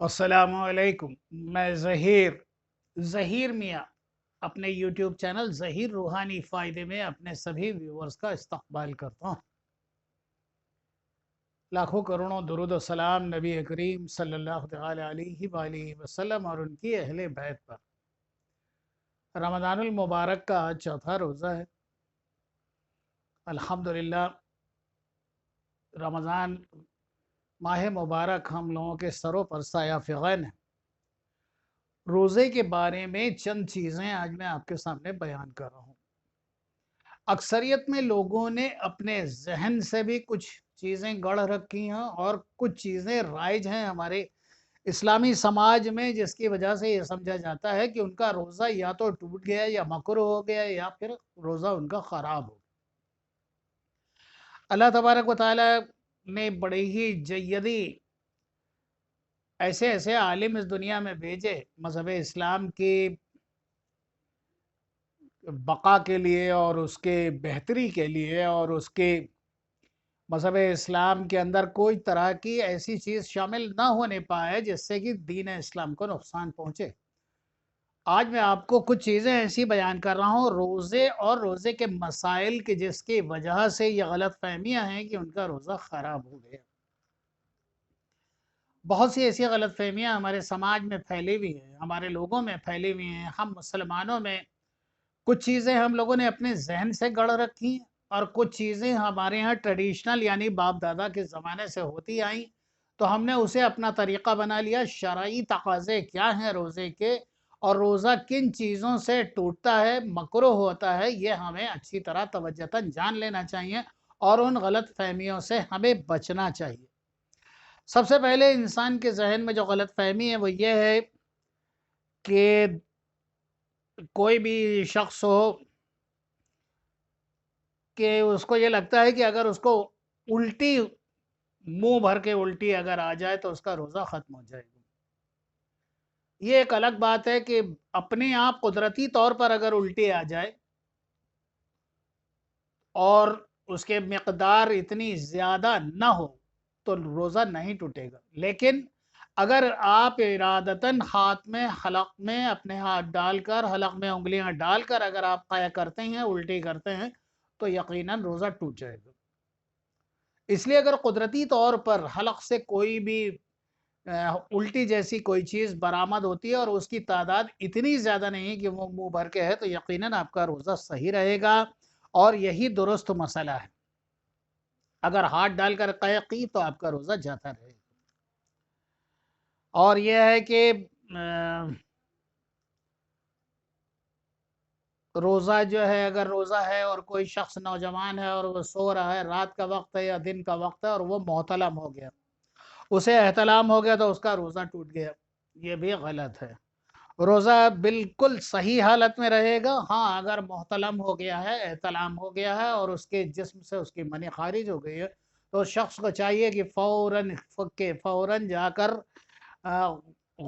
السلام علیکم۔ میں ظہیر میاں اپنے یوٹیوب چینل ظہیر روحانی فائدے میں اپنے سبھی ویورز کا استقبال کرتا ہوں۔ لاکھوں کروڑوں درود و سلام نبی کریم صلی اللہ تعالی علیہ وآلہ وسلم اور ان کی اہل بیت پر۔ رمضان المبارک کا آج چوتھا روزہ ہے۔ الحمدللہ رمضان ماہ مبارک ہم لوگوں کے سروں پر سایہ فغن ہے۔ روزے کے بارے میں چند چیزیں آج میں آپ کے سامنے بیان کر رہا ہوں۔ اکثریت میں لوگوں نے اپنے ذہن سے بھی کچھ چیزیں گڑھ رکھی ہیں اور کچھ چیزیں رائج ہیں ہمارے اسلامی سماج میں، جس کی وجہ سے یہ سمجھا جاتا ہے کہ ان کا روزہ یا تو ٹوٹ گیا یا مکروہ ہو گیا یا پھر روزہ ان کا خراب ہو گیا۔ اللہ تبارک و تعالی نے بڑے ہی جیدی ایسے عالم اس دنیا میں بھیجے مذہب اسلام کی بقا کے لیے اور اس کے بہتری کے لیے، اور اس کے مذہب اسلام کے اندر کوئی طرح کی ایسی چیز شامل نہ ہونے پائے جس سے کہ دین اسلام کو نقصان پہنچے۔ آج میں آپ کو کچھ چیزیں ایسی بیان کر رہا ہوں روزے اور روزے کے مسائل کی، جس کی وجہ سے یہ غلط فہمیاں ہیں کہ ان کا روزہ خراب ہو گیا۔ بہت سی ایسی غلط فہمیاں ہمارے سماج میں پھیلی ہوئی ہیں، ہمارے لوگوں میں پھیلی ہوئی ہیں۔ ہم مسلمانوں میں کچھ چیزیں ہم لوگوں نے اپنے ذہن سے گڑھ رکھی ہیں، اور کچھ چیزیں ہمارے ہاں ٹریڈیشنل یعنی باپ دادا کے زمانے سے ہوتی آئیں، تو ہم نے اسے اپنا طریقہ بنا لیا۔ شرعی تقاضے کیا ہیں روزے کے، اور روزہ کن چیزوں سے ٹوٹتا ہے، مکروہ ہوتا ہے، یہ ہمیں اچھی طرح توجہاً جان لینا چاہیے، اور ان غلط فہمیوں سے ہمیں بچنا چاہیے۔ سب سے پہلے انسان کے ذہن میں جو غلط فہمی ہے وہ یہ ہے کہ کوئی بھی شخص ہو کہ اس کو یہ لگتا ہے کہ اگر اس کو الٹی منہ بھر کے الٹی اگر آ جائے تو اس کا روزہ ختم ہو جائے گا۔ یہ ایک الگ بات ہے کہ اپنے آپ قدرتی طور پر اگر الٹی آ جائے اور اس کے مقدار اتنی زیادہ نہ ہو تو روزہ نہیں ٹوٹے گا، لیکن اگر آپ ارادتاً ہاتھ میں حلق میں اپنے ہاتھ ڈال کر، حلق میں انگلیاں ڈال کر اگر آپ قے کرتے ہیں، الٹی کرتے ہیں، تو یقیناً روزہ ٹوٹ جائے گا۔ اس لیے اگر قدرتی طور پر حلق سے کوئی بھی الٹی جیسی کوئی چیز برآمد ہوتی ہے اور اس کی تعداد اتنی زیادہ نہیں کہ وہ منہ بھر کے ہے، تو یقیناً آپ کا روزہ صحیح رہے گا، اور یہی درست مسئلہ ہے۔ اگر ہاتھ ڈال کر قے کی تو آپ کا روزہ جاتا رہے گا۔ اور یہ ہے کہ روزہ جو ہے، اگر روزہ ہے اور کوئی شخص نوجوان ہے اور وہ سو رہا ہے، رات کا وقت ہے یا دن کا وقت ہے، اور وہ محتلم ہو گیا، اسے احتلام ہو گیا، تو اس کا روزہ ٹوٹ گیا، یہ بھی غلط ہے۔ روزہ بالکل صحیح حالت میں رہے گا۔ ہاں، اگر محتلم ہو گیا ہے، احتلام ہو گیا ہے، اور اس کے جسم سے اس کی منی خارج ہو گئی ہے، تو اس شخص کو چاہیے کہ فوراً جا کر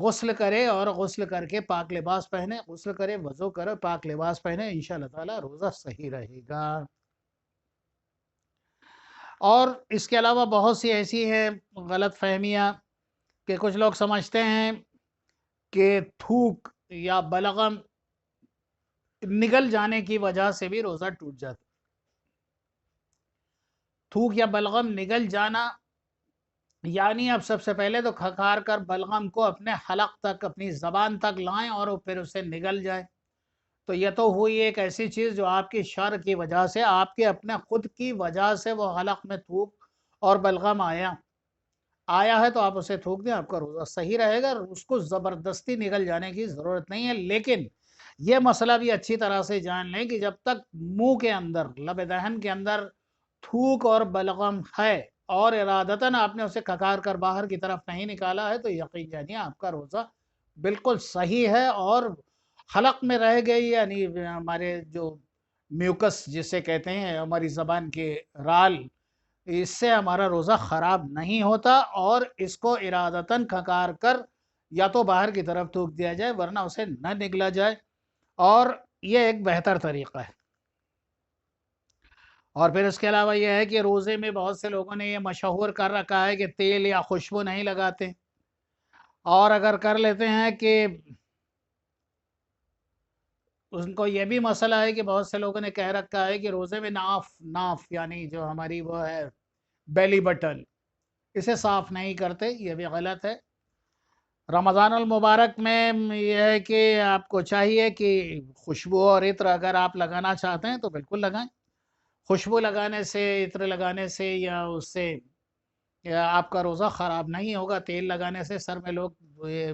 غسل کرے، اور غسل کر کے پاک لباس پہنے، غسل کرے، وضو کرے، پاک لباس پہنے، انشاءاللہ تعالی روزہ صحیح رہے گا۔ اور اس کے علاوہ بہت سی ایسی ہیں غلط فہمیاں کہ کچھ لوگ سمجھتے ہیں کہ تھوک یا بلغم نگل جانے کی وجہ سے بھی روزہ ٹوٹ جاتا۔ تھوک یا بلغم نگل جانا یعنی اب سب سے پہلے تو کھکار کر بلغم کو اپنے حلق تک، اپنی زبان تک لائیں اور پھر اسے نگل جائے، تو یہ تو ہوئی ایک ایسی چیز جو آپ کی شر کی وجہ سے، آپ کے اپنے خود کی وجہ سے وہ حلق میں تھوک اور بلغم آیا ہے، تو آپ اسے تھوک دیں، آپ کا روزہ صحیح رہے گا۔ اس کو زبردستی نگل جانے کی ضرورت نہیں ہے، لیکن یہ مسئلہ بھی اچھی طرح سے جان لیں کہ جب تک منہ کے اندر، لب دہن کے اندر تھوک اور بلغم ہے اور ارادتاً آپ نے اسے کھکار کر باہر کی طرف نہیں نکالا ہے، تو یقین جانیے آپ کا روزہ بالکل صحیح ہے، اور حلق میں رہ گئی یعنی ہمارے جو میوکس جسے کہتے ہیں، ہماری زبان کے رال، اس سے ہمارا روزہ خراب نہیں ہوتا، اور اس کو ارادتاً کھکار کر یا تو باہر کی طرف تھوک دیا جائے، ورنہ اسے نہ نگلا جائے، اور یہ ایک بہتر طریقہ ہے۔ اور پھر اس کے علاوہ یہ ہے کہ روزے میں بہت سے لوگوں نے یہ مشہور کر رکھا ہے کہ تیل یا خوشبو نہیں لگاتے، اور اگر کر لیتے ہیں کہ ان کو یہ بھی مسئلہ ہے کہ بہت سے لوگوں نے کہہ رکھا ہے کہ روزے میں ناف یعنی جو ہماری وہ ہے بیلی بٹن، اسے صاف نہیں کرتے، یہ بھی غلط ہے۔ رمضان المبارک میں یہ ہے کہ آپ کو چاہیے کہ خوشبو اور عطر اگر آپ لگانا چاہتے ہیں تو بالکل لگائیں۔ خوشبو لگانے سے، عطر لگانے سے یا اس سے آپ کا روزہ خراب نہیں ہوگا۔ تیل لگانے سے سر میں لوگ یہ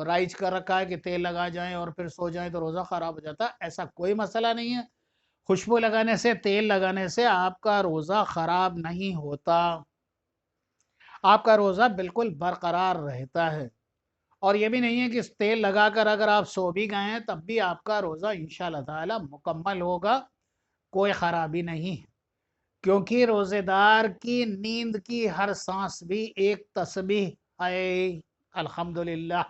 رائج کر رکھا ہے کہ تیل لگا جائیں اور پھر سو جائیں تو روزہ خراب ہو جاتا ہے، ایسا کوئی مسئلہ نہیں ہے۔ خوشبو لگانے سے، تیل لگانے سے آپ کا روزہ خراب نہیں ہوتا، آپ کا روزہ بالکل برقرار رہتا ہے۔ اور یہ بھی نہیں ہے کہ تیل لگا کر اگر آپ سو بھی گئے ہیں تب بھی آپ کا روزہ انشاءاللہ تعالی مکمل ہوگا، کوئی خرابی نہیں، کیونکہ روزے دار کی نیند کی ہر سانس بھی ایک تسبیح ہے، الحمدللہ۔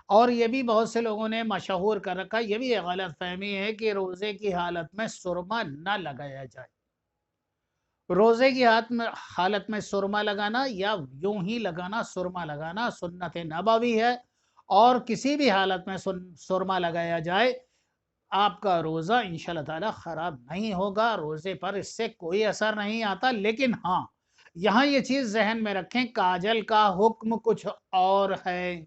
اور یہ بھی بہت سے لوگوں نے مشہور کر رکھا، یہ بھی ایک غلط فہمی ہے کہ روزے کی حالت میں سرما نہ لگایا جائے۔ روزے کی حالت میں سرما لگانا یا یوں ہی لگانا، سرما لگانا سنت نبوی ہے، اور کسی بھی حالت میں سرما لگایا جائے آپ کا روزہ انشاءاللہ تعالی خراب نہیں ہوگا، روزے پر اس سے کوئی اثر نہیں آتا۔ لیکن ہاں، یہاں یہ چیز ذہن میں رکھیں، کاجل کا حکم کچھ اور ہے۔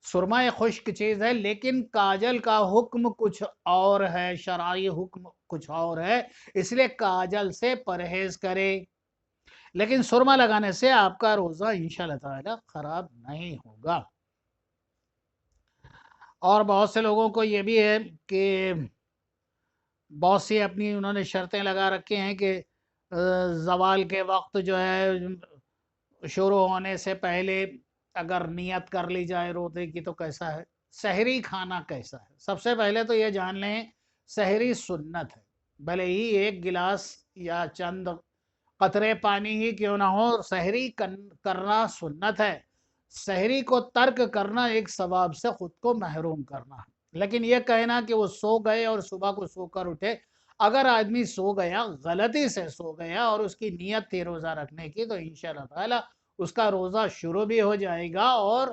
سرما ایک خشک چیز ہے لیکن کاجل کا حکم کچھ اور ہے، شرعی حکم کچھ اور ہے، اس لیے کاجل سے پرہیز کرے، لیکن سرما لگانے سے آپ کا روزہ انشاءاللہ تعالی خراب نہیں ہوگا۔ اور بہت سے لوگوں کو یہ بھی ہے کہ بہت سی اپنی انہوں نے شرطیں لگا رکھے ہیں کہ زوال کے وقت جو ہے شروع ہونے سے پہلے اگر نیت کر لی جائے روزے کی تو کیسا ہے، سحری کھانا کیسا ہے۔ سب سے پہلے تو یہ جان لیں سحری سنت ہے، بھلے ہی ایک گلاس یا چند قطرے پانی ہی کیوں نہ ہو، سحری کرنا سنت ہے۔ سحری کو ترک کرنا ایک ثواب سے خود کو محروم کرنا ہے۔ لیکن یہ کہنا کہ وہ سو گئے اور صبح کو سو کر اٹھے، اگر آدمی سو گیا، غلطی سے سو گیا اور اس کی نیت تھی روزہ رکھنے کی، تو انشاءاللہ تعالی اس کا روزہ شروع بھی ہو جائے گا، اور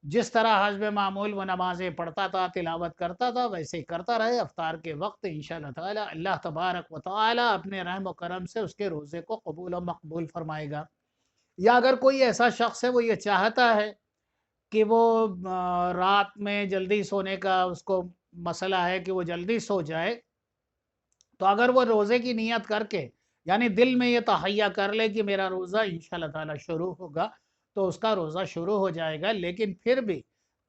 جس طرح حسب معمول وہ نمازیں پڑھتا تھا، تلاوت کرتا تھا، ویسے ہی کرتا رہے۔ افطار کے وقت انشاءاللہ تعالی اللہ تبارک و تعالی اپنے رحم و کرم سے اس کے روزے کو قبول و مقبول فرمائے گا۔ یا اگر کوئی ایسا شخص ہے وہ یہ چاہتا ہے کہ وہ رات میں جلدی سونے کا اس کو مسئلہ ہے کہ وہ جلدی سو جائے، تو اگر وہ روزے کی نیت کر کے یعنی دل میں یہ تہیہ کر لے کہ میرا روزہ انشاءاللہ تعالی شروع ہوگا، تو اس کا روزہ شروع ہو جائے گا۔ لیکن پھر بھی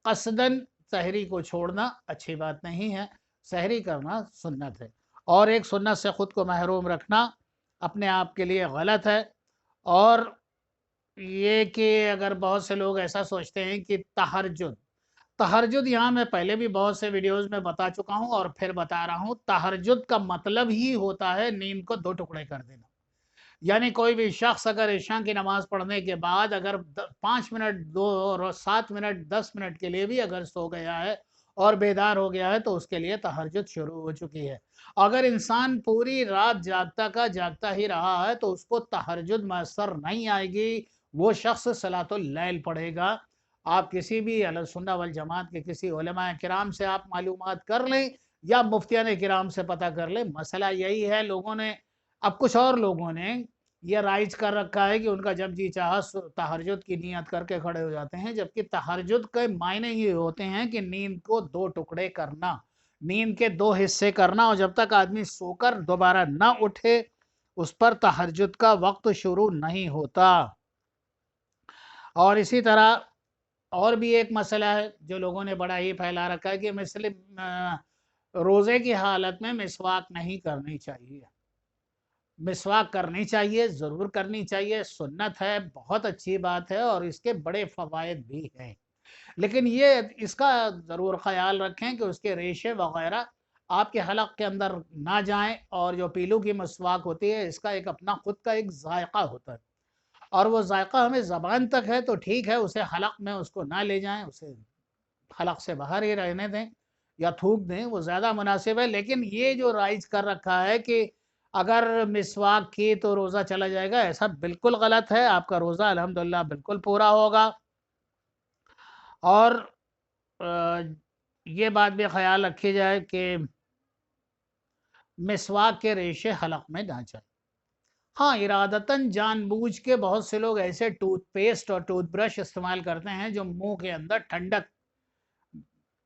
قصداً سحری کو چھوڑنا اچھی بات نہیں ہے، سحری کرنا سنت ہے، اور ایک سنت سے خود کو محروم رکھنا اپنے آپ کے لیے غلط ہے۔ اور یہ کہ اگر بہت سے لوگ ایسا سوچتے ہیں کہ تہجد یہاں میں پہلے بھی بہت سے ویڈیوز میں بتا چکا ہوں اور پھر بتا رہا ہوں، تہجد کا مطلب ہی ہوتا ہے نیند کو دو ٹکڑے کر دینا۔ یعنی کوئی بھی شخص اگر عشاء کی نماز پڑھنے کے بعد اگر 5 منٹ، 7 منٹ، 10 منٹ کے لیے بھی اگر سو گیا ہے اور بیدار ہو گیا ہے تو اس کے لیے تہجد شروع ہو چکی ہے۔ اگر انسان پوری رات جاگتا کا جاگتا ہی رہا ہے تو اس کو تہجد میسر نہیں آئے گی، وہ شخص صلاۃ اللیل پڑھے گا۔ آپ کسی بھی اہل سنہ والجماعت کے کسی علماء کرام سے آپ معلومات کر لیں یا مفتیان کرام سے پتہ کر لیں، مسئلہ یہی ہے۔ لوگوں نے اب کچھ اور لوگوں نے یہ رائج کر رکھا ہے کہ ان کا جب جی چاہا تہجد کی نیت کر کے کھڑے ہو جاتے ہیں، جبکہ تہجد کے معنی یہ ہوتے ہیں کہ نیند کو دو ٹکڑے کرنا، نیند کے دو حصے کرنا، اور جب تک آدمی سو کر دوبارہ نہ اٹھے اس پر تہجد کا وقت شروع نہیں ہوتا۔ اور اسی طرح اور بھی ایک مسئلہ ہے جو لوگوں نے بڑا ہی پھیلا رکھا ہے کہ روزے کی حالت میں مسواک نہیں کرنی چاہیے۔ مسواک کرنی چاہیے، ضرور کرنی چاہیے، سنت ہے، بہت اچھی بات ہے اور اس کے بڑے فوائد بھی ہیں، لیکن یہ اس کا ضرور خیال رکھیں کہ اس کے ریشے وغیرہ آپ کے حلق کے اندر نہ جائیں، اور جو پیلو کی مسواک ہوتی ہے اس کا ایک اپنا خود کا ایک ذائقہ ہوتا ہے، اور وہ ذائقہ ہمیں زبان تک ہے تو ٹھیک ہے، اسے حلق میں اس کو نہ لے جائیں، اسے حلق سے باہر ہی رہنے دیں یا تھوک دیں، وہ زیادہ مناسب ہے۔ لیکن یہ جو رائج کر رکھا ہے کہ اگر مسواک کی تو روزہ چلا جائے گا، ایسا بالکل غلط ہے. آپ کا روزہ الحمدللہ بالکل پورا ہوگا. اور یہ بات بھی خیال رکھی جائے کہ مسواک کے ریشے حلق میں نہ جائیں. ہاں، ارادتاً جان بوجھ کے بہت سے لوگ ایسے ٹوتھ پیسٹ اور ٹوتھ برش استعمال کرتے ہیں جو منہ کے اندر ٹھنڈک،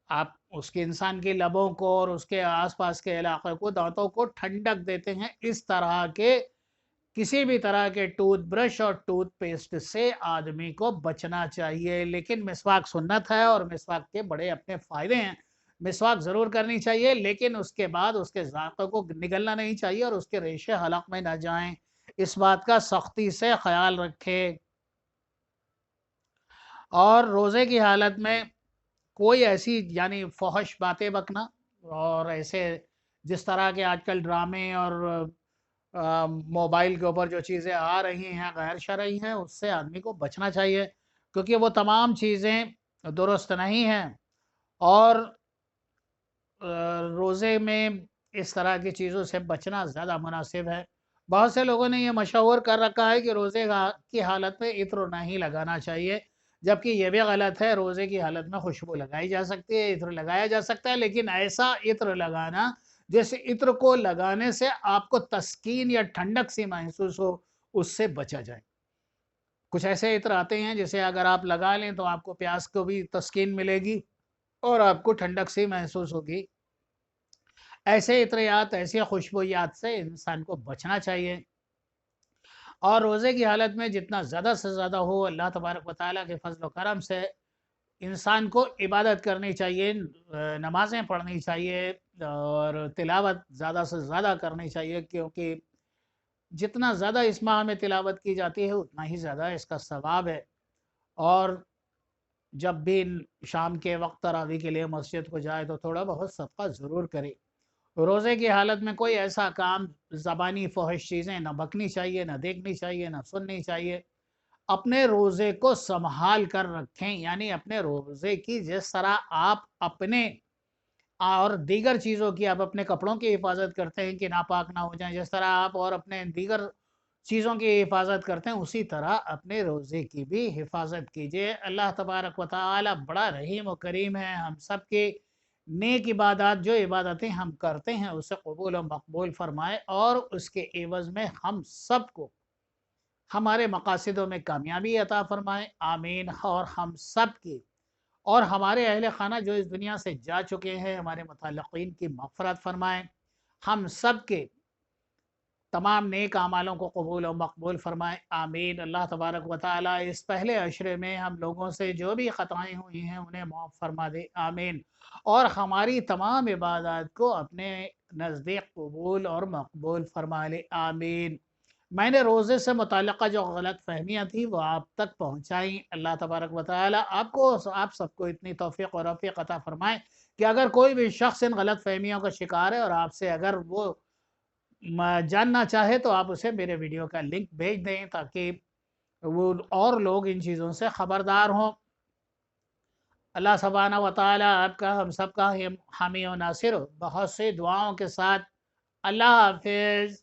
آپ اس کے انسان کی لبوں کو اور اس کے آس پاس کے علاقے کو، دانتوں کو ٹھنڈک دیتے ہیں. اس طرح کے کسی بھی طرح کے ٹوتھ برش اور ٹوتھ پیسٹ سے آدمی کو بچنا چاہیے. لیکن مسواک سنت ہے اور مسواک کے بڑے اپنے فائدے ہیں. مسواک ضرور کرنی چاہیے، لیکن اس کے بعد اس کے ذائقے کو نگلنا نہیں چاہیے اور اس کے ریشے حلق میں نہ جائیں. اس بات کا سختی سے خیال رکھے. اور روزے کی حالت میں کوئی ایسی یعنی فحش باتیں بکنا اور ایسے جس طرح کے آج کل ڈرامے اور موبائل کے اوپر جو چیزیں آ رہی ہیں غیر شرعی ہیں، اس سے آدمی کو بچنا چاہیے، کیونکہ وہ تمام چیزیں درست نہیں ہیں. اور روزے میں اس طرح کی چیزوں سے بچنا زیادہ مناسب ہے. بہت سے لوگوں نے یہ مشہور کر رکھا ہے کہ روزے کی حالت میں عطر نہیں لگانا چاہیے، جبکہ یہ بھی غلط ہے. روزے کی حالت میں خوشبو لگائی جا سکتی ہے، عطر لگایا جا سکتا ہے، لیکن ایسا عطر لگانا جس عطر کو لگانے سے آپ کو تسکین یا ٹھنڈک سی محسوس ہو، اس سے بچا جائے. کچھ ایسے عطر آتے ہیں جسے اگر آپ لگا لیں تو آپ کو پیاس کو بھی تسکین ملے گی اور آپ کو ٹھنڈک سی محسوس ہوگی. ایسے عطریات، ایسے خوشبویات سے انسان کو بچنا چاہیے. اور روزے کی حالت میں جتنا زیادہ سے زیادہ ہو، اللہ تبارک و تعالیٰ کے فضل و کرم سے انسان کو عبادت کرنی چاہیے، نمازیں پڑھنی چاہیے اور تلاوت زیادہ سے زیادہ کرنی چاہیے، کیونکہ جتنا زیادہ اس ماہ میں تلاوت کی جاتی ہے اتنا ہی زیادہ اس کا ثواب ہے. اور جب بھی شام کے وقت تراویح کے لیے مسجد کو جائے تو تھوڑا بہت صدقہ ضرور کرے. روزے کی حالت میں کوئی ایسا کام، زبانی فحش چیزیں نہ بکنی چاہیے، نہ دیکھنی چاہیے، نہ سننی چاہیے. اپنے روزے کو سنبھال کر رکھیں، یعنی اپنے روزے کی جس طرح آپ اپنے اور دیگر چیزوں کی، آپ اپنے کپڑوں کی حفاظت کرتے ہیں کہ ناپاک نہ ہو جائیں، جس طرح آپ اور اپنے دیگر چیزوں کی حفاظت کرتے ہیں، اسی طرح اپنے روزے کی بھی حفاظت کیجیے. اللہ تبارک و تعالی بڑا رحیم و کریم ہے. ہم سب کے نیک عبادات، جو عبادتیں ہم کرتے ہیں، اسے قبول و مقبول فرمائے اور اس کے عوض میں ہم سب کو ہمارے مقاصدوں میں کامیابی عطا فرمائے. آمین. اور ہم سب کی اور ہمارے اہل خانہ جو اس دنیا سے جا چکے ہیں، ہمارے متعلقین کی مغفرت فرمائیں. ہم سب کے تمام نیک اعمالوں کو قبول و مقبول فرمائے. آمین. اللہ تبارک و تعالیٰ اس پہلے عشرے میں ہم لوگوں سے جو بھی خطائیں ہوئی ہیں انہیں معاف فرما دے. آمین. اور ہماری تمام عبادات کو اپنے نزدیک قبول اور مقبول فرما لے. آمین. میں نے روزے سے متعلقہ جو غلط فہمیاں تھیں وہ آپ تک پہنچائیں. اللہ تبارک و تعالیٰ آپ سب کو اتنی توفیق و رفیق عطا فرمائے کہ اگر کوئی بھی شخص ان غلط فہمیوں کا شکار ہے اور آپ سے اگر وہ جاننا چاہے تو آپ اسے میرے ویڈیو کا لنک بھیج دیں تاکہ وہ اور لوگ ان چیزوں سے خبردار ہوں. اللہ سبحانہ و تعالیٰ آپ کا، ہم سب کا حامی و ناصر ہو. بہت سی دعاؤں کے ساتھ اللہ حافظ.